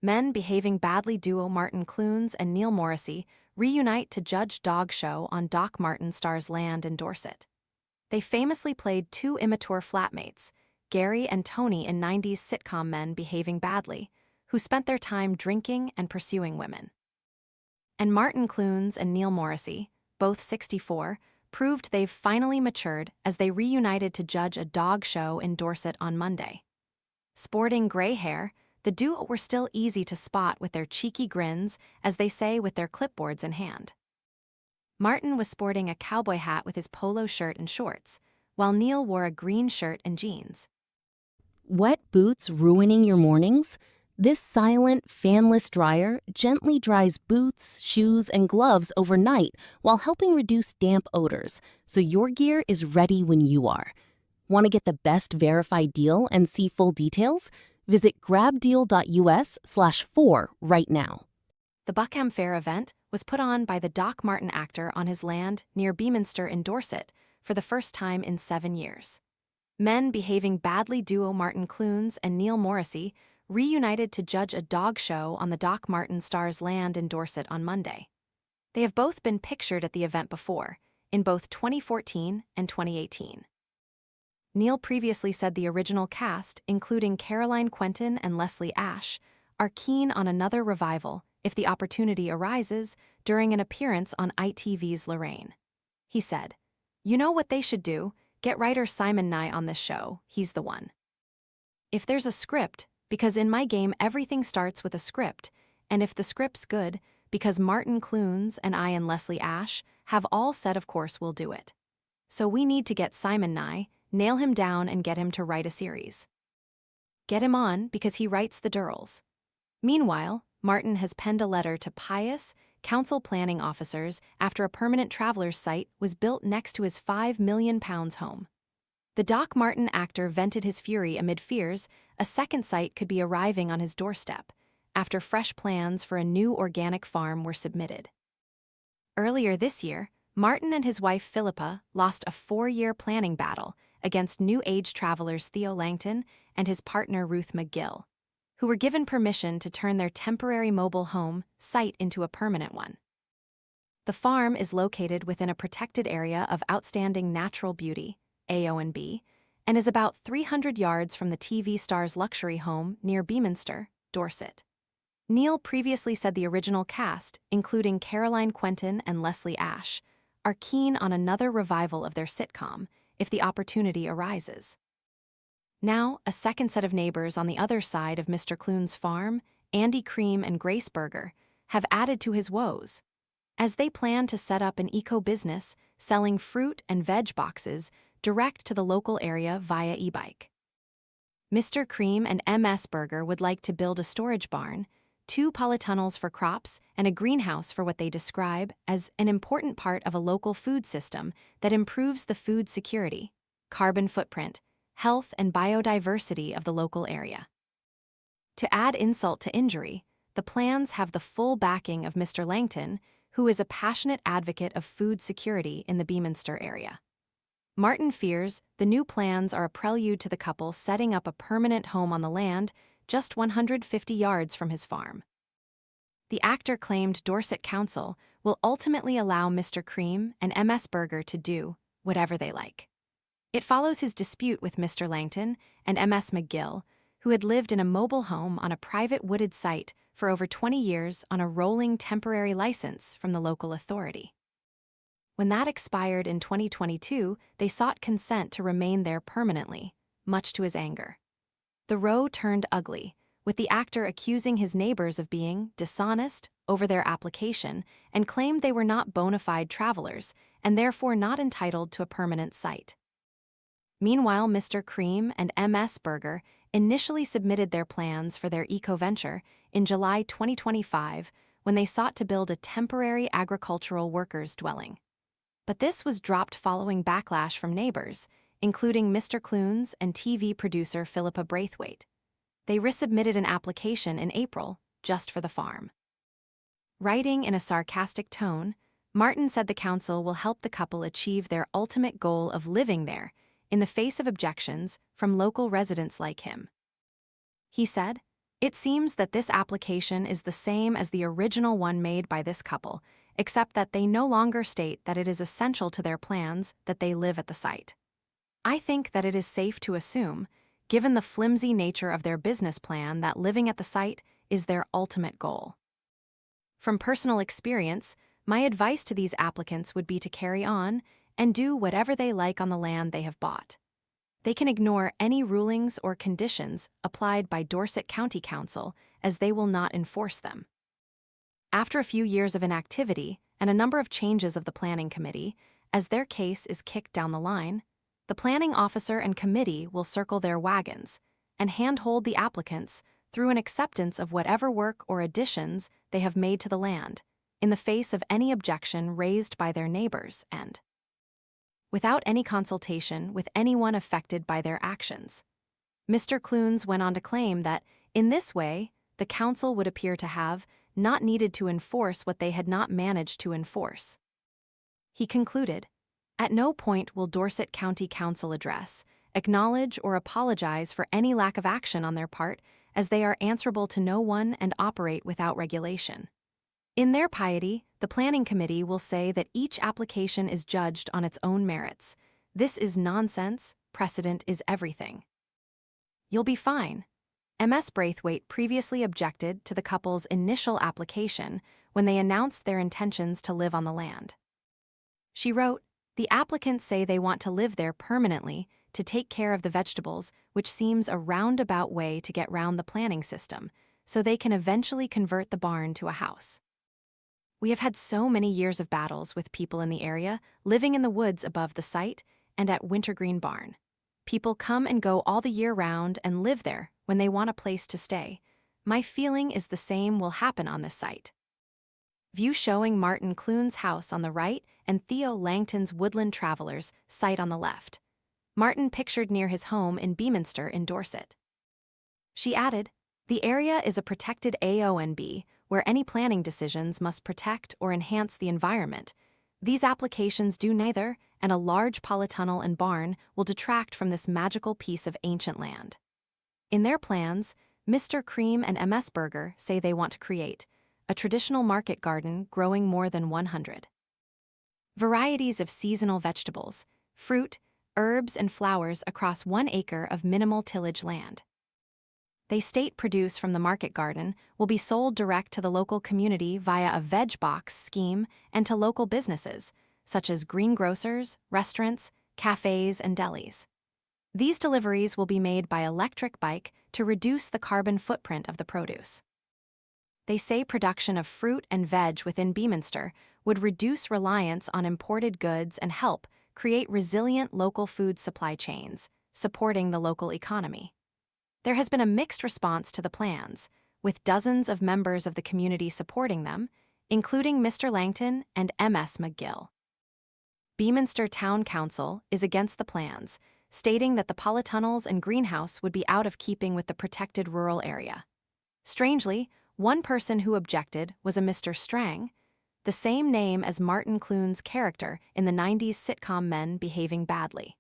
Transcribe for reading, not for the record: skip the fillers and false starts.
Men behaving badly duo Martin Clunes and Neil Morrissey reunite to judge dog show on Doc Martin stars land in Dorset. They famously played two immature flatmates, Gary and Tony in 90s sitcom Men Behaving Badly, who spent their time drinking and pursuing women. And Martin Clunes and Neil Morrissey, both 64, proved they've finally matured as they reunited to judge a dog show in Dorset on Monday. Sporting gray hair, the duo were still easy to spot with their cheeky grins, as they say, with their clipboards in hand. Martin was sporting a cowboy hat with his polo shirt and shorts, while Neil wore a green shirt and jeans. Wet boots ruining your mornings? This silent, fanless dryer gently dries boots, shoes, and gloves overnight while helping reduce damp odors, so your gear is ready when you are. Want to get the best verified deal and see full details? Visit grabdeal.us/4 right now. The Buckham Fair event was put on by the Doc Martin actor on his land near Beaminster in Dorset for the first time in 7 years. Men Behaving Badly duo Martin Clunes and Neil Morrissey reunited to judge a dog show on the Doc Martin stars land in Dorset on Monday. They have both been pictured at the event before, in both 2014 and 2018. Neil previously said the original cast, including Caroline Quentin and Leslie Ash, are keen on another revival if the opportunity arises during an appearance on ITV's Lorraine. He said, "You know what they should do? Get writer Simon Nye on this show, he's the one. If there's a script, because in my game everything starts with a script, and if the script's good, because Martin Clunes and I and Leslie Ash have all said of course we'll do it. So we need to get Simon Nye, nail him down and get him to write a series. Get him on because he writes the Durrells." Meanwhile, Martin has penned a letter to pious council planning officers after a permanent traveler's site was built next to his £5 million home. The Doc Martin actor vented his fury amid fears a second site could be arriving on his doorstep after fresh plans for a new organic farm were submitted. Earlier this year, Martin and his wife Philippa lost a 4-year planning battle against New Age travelers Theo Langton and his partner Ruth McGill, who were given permission to turn their temporary mobile home site into a permanent one. The farm is located within a protected area of outstanding natural beauty, AO&B, and is about 300 yards from the TV star's luxury home near Beaminster, Dorset. Neil previously said the original cast, including Caroline Quentin and Leslie Ash, are keen on another revival of their sitcom if the opportunity arises. Now, a second set of neighbors on the other side of Mr. Clunes' farm, Andy Cream and Grace Berger, have added to his woes, as they plan to set up an eco-business selling fruit and veg boxes direct to the local area via e-bike. Mr. Cream and MS Berger would like to build a storage barn, 2 polytunnels for crops, and a greenhouse for what they describe as an important part of a local food system that improves the food security, carbon footprint, health, and biodiversity of the local area. To add insult to injury, the plans have the full backing of Mr. Langton, who is a passionate advocate of food security in the Beaminster area. Martin fears the new plans are a prelude to the couple setting up a permanent home on the land just 150 yards from his farm. The actor claimed Dorset Council will ultimately allow Mr. Cream and MS Berger to do whatever they like. It follows his dispute with Mr. Langton and MS McGill, who had lived in a mobile home on a private wooded site for over 20 years on a rolling temporary license from the local authority. When that expired in 2022, they sought consent to remain there permanently, much to his anger. The row turned ugly, with the actor accusing his neighbors of being dishonest over their application and claimed they were not bona fide travelers and therefore not entitled to a permanent site. Meanwhile, Mr. Cream and MS Berger initially submitted their plans for their eco-venture in July 2025 when they sought to build a temporary agricultural workers' dwelling. But this was dropped following backlash from neighbors, including Mr. Clunes and TV producer Philippa Braithwaite. They resubmitted an application in April just for the farm. Writing in a sarcastic tone, Martin said the council will help the couple achieve their ultimate goal of living there in the face of objections from local residents like him. He said, It seems that this application is the same as the original one made by this couple, except that they no longer state that it is essential to their plans that they live at the site. I think that it is safe to assume, given the flimsy nature of their business plan, that living at the site is their ultimate goal. From personal experience, my advice to these applicants would be to carry on and do whatever they like on the land they have bought. They can ignore any rulings or conditions applied by Dorset County Council, as they will not enforce them. After a few years of inactivity and a number of changes of the planning committee, as their case is kicked down the line, the planning officer and committee will circle their wagons and handhold the applicants through an acceptance of whatever work or additions they have made to the land, in the face of any objection raised by their neighbors and without any consultation with anyone affected by their actions. Mr. Clunes went on to claim that, in this way, the council would appear to have not needed to enforce what they had not managed to enforce. He concluded, "At no point will Dorset County Council address, acknowledge, or apologize for any lack of action on their part, as they are answerable to no one and operate without regulation." In their piety, the planning committee will say that each application is judged on its own merits. This is nonsense. Precedent is everything. You'll be fine. MS Braithwaite previously objected to the couple's initial application when they announced their intentions to live on the land. She wrote, "The applicants say they want to live there permanently to take care of the vegetables, which seems a roundabout way to get round the planning system, so they can eventually convert the barn to a house. We have had so many years of battles with people in the area, living in the woods above the site and at Wintergreen Barn. People come and go all the year round and live there when they want a place to stay. My feeling is the same will happen on this site." View showing Martin Clunes' house on the right and Theo Langton's Woodland Travelers site on the left. Martin pictured near his home in Beaminster in Dorset. She added, "The area is a protected AONB, where any planning decisions must protect or enhance the environment. These applications do neither, and a large polytunnel and barn will detract from this magical piece of ancient land." In their plans, Mr. Cream and MS Berger say they want to create a traditional market garden growing more than 100 varieties of seasonal vegetables, fruit, herbs, and flowers across 1 acre of minimal tillage land. They state produce from the market garden will be sold direct to the local community via a veg box scheme and to local businesses, such as greengrocers, restaurants, cafes, and delis. These deliveries will be made by electric bike to reduce the carbon footprint of the produce. They say production of fruit and veg within Beaminster would reduce reliance on imported goods and help create resilient local food supply chains, supporting the local economy. There has been a mixed response to the plans, with dozens of members of the community supporting them, including Mr. Langton and MS McGill. Beaminster Town Council is against the plans, stating that the polytunnels and greenhouse would be out of keeping with the protected rural area. Strangely, one person who objected was a Mr. Strang, the same name as Martin Clunes' character in the 90s sitcom Men Behaving Badly.